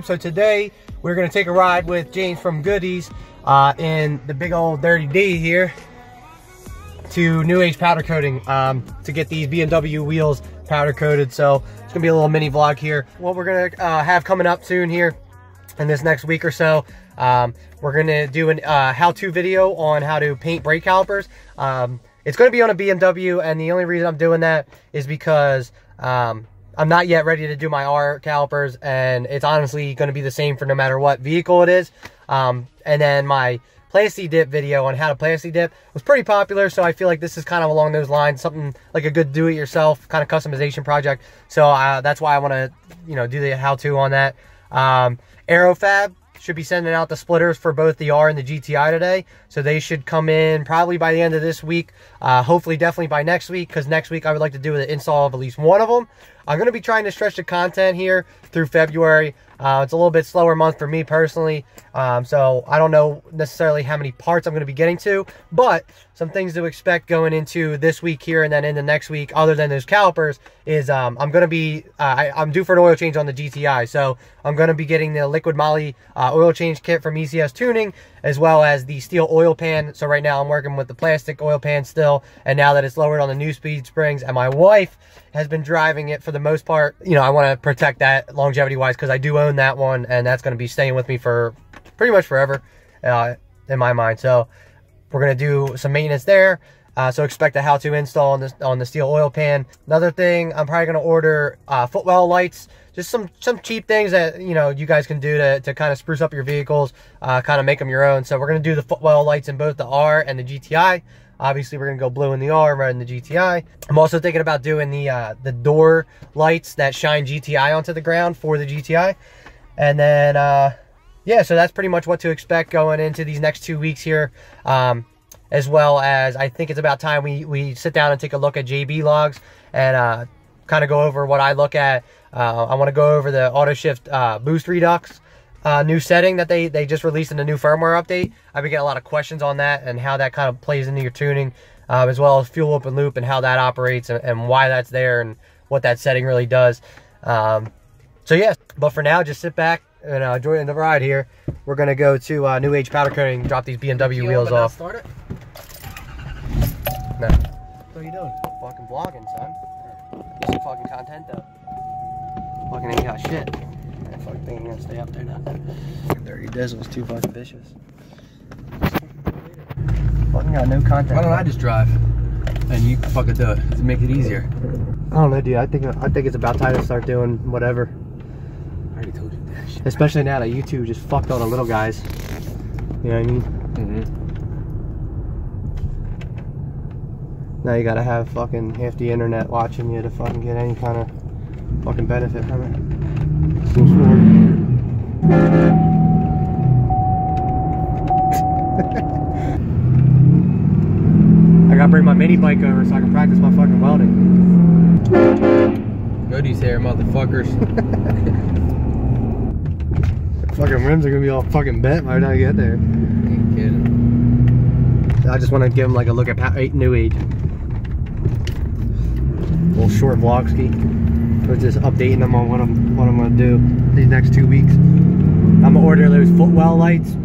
So today we're gonna take a ride with James from Goodies in the big old Dirty D here to New Age powder coating to get these BMW wheels powder coated. So it's gonna be a little mini vlog here. What we're gonna have coming up soon here in this next week or so, we're gonna do a how-to video on how to paint brake calipers. It's gonna be on a BMW, and the only reason I'm doing that is because I'm not yet ready to do my R calipers, and it's honestly going to be the same for no matter what vehicle it is. And then my plasti dip video on how to plasti dip was pretty popular, so I feel like this is kind of along those lines, something like a good do-it-yourself kind of customization project. So that's why I want to, do the how-to on that. Aerofabb should be sending out the splitters for both the R and the GTI today, so they should come in probably by the end of this week, hopefully definitely by next week, because next week I would like to do the install of at least one of them. I'm going to be trying to stretch the content here through February. It's a little bit slower month for me personally, so I don't know necessarily how many parts I'm going to be getting to, but some things to expect going into this week here and then into next week, other than those calipers, is I'm going to be, I'm due for an oil change on the GTI, so I'm going to be getting the liquid moly oil change kit from ECS Tuning, as well as the steel oil pan. So right now I'm working with the plastic oil pan still, and now that it's lowered on the new speed springs, and my wife has been driving it for the most part, I want to protect that longevity wise, because I do own that one, and that's going to be staying with me for pretty much forever in my mind. So we're going to do some maintenance there. So expect a how-to install on the steel oil pan. Another thing, I'm probably going to order footwell lights, just some cheap things that you guys can do to kind of spruce up your vehicles, kind of make them your own. So we're going to do the footwell lights in both the R and the GTI. Obviously, we're going to go blue in the R, red in the GTI. I'm also thinking about doing the door lights that shine GTI onto the ground for the GTI. And then, yeah, so that's pretty much what to expect going into these next 2 weeks here. As well as, I think it's about time we sit down and take a look at JB logs and kind of go over what I look at. I want to go over the Auto Shift Boost Redux new setting that they just released in the new firmware update. I've been getting a lot of questions on that and how that kind of plays into your tuning, as well as fuel open loop and how that operates and why that's there and what that setting really does. So yeah, but for now, just sit back and enjoy the ride here. We're going to go to New Age powder coating, drop these BMW wheels off. Start it? No. What are you doing? Fucking vlogging, son. Get some fucking content though. Fucking ain't got shit. That fucking thing ain't gonna stay up there now. Dirty Dizzle's too fucking vicious. Fucking got no content. Why don't I just drive and you fucking do it to make it easier? I don't know, dude. I think it's about time to start doing whatever. I already told you that shit. Especially now that YouTube just fucked all the little guys. You know what I mean? Mm-hmm. Now you gotta have fucking half the internet watching you to fucking get any kind of fucking benefit from it. Seems weird. I gotta bring my mini bike over so I can practice my fucking welding. Goodies here, motherfuckers. Fucking rims are gonna be all fucking bent by the time I get there. Ain't kidding. I just want to give them like a look at New Age. Little short vlog ski. We're just updating them on what I'm gonna do these next 2 weeks. I'm gonna order those footwell lights.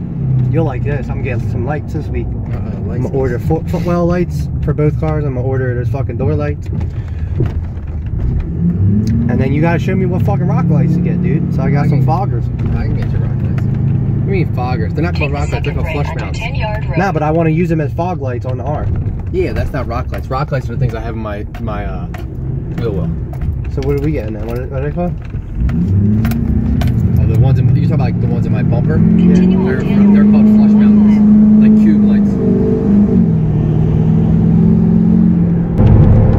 You'll like this. I'm gonna get some lights this week. I'm gonna order footwell lights for both cars. I'm gonna order those fucking door lights. And then you gotta show me what fucking rock lights to get, dude. So I got some foggers. I can get you rock lights. What do you mean foggers? They're not called rock lights, they're called flush mounts. Nah, but I want to use them as fog lights on the R. Yeah, that's not rock lights. Rock lights are the things I have in my wheel well. So what are we getting then? What are they called? Oh, the ones in, you talking about like the ones in my bumper? Yeah. They're called flush mounts. Like cube lights.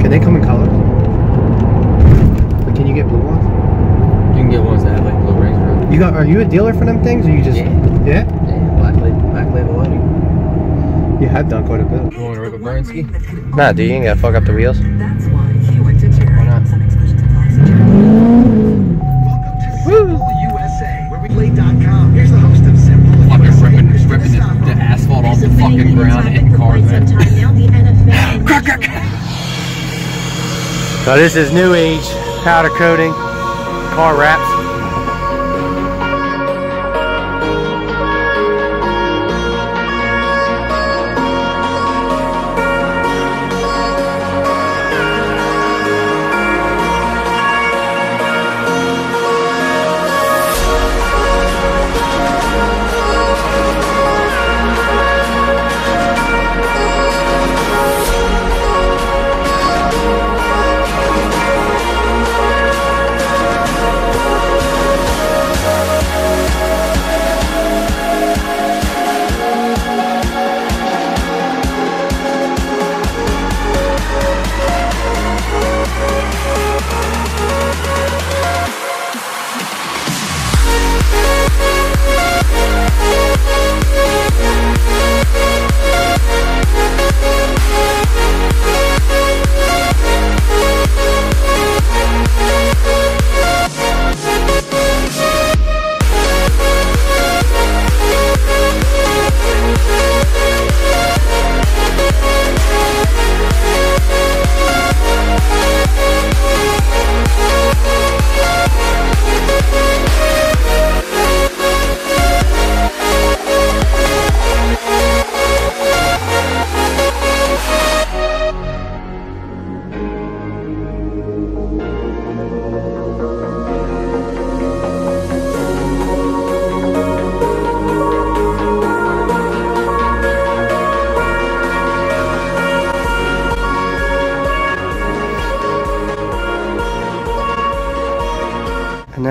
Can they come in colors? Like, can you get blue ones? You can get ones that have like blue rings around. Are you a dealer for them things, or you just? Yeah. Yeah? Yeah, black label lighting. You have done quite a bit. You want to rip a burn ski? Nah, dude, you ain't gotta fuck up the wheels. That's why he went to jail. Why not? Some explosions of oxygen. Welcome to USA, where we play.com. Here's the host of Simple Fucking ripping the asphalt off the fucking ground and cars, man. So this is New Age powder coating, car wraps.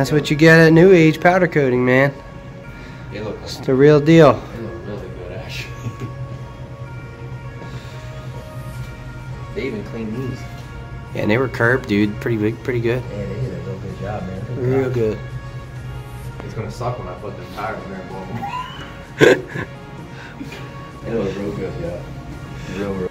that's what you get at New Age powder coating, man. They look, It's the real deal. they look really good, actually. They even cleaned these. Yeah, and they were curbed, dude. Pretty big, pretty good. Yeah, they did a real good job, man. Good Real job. good. It's gonna suck when I put them tires in there and blow them. It was real good, yeah. Real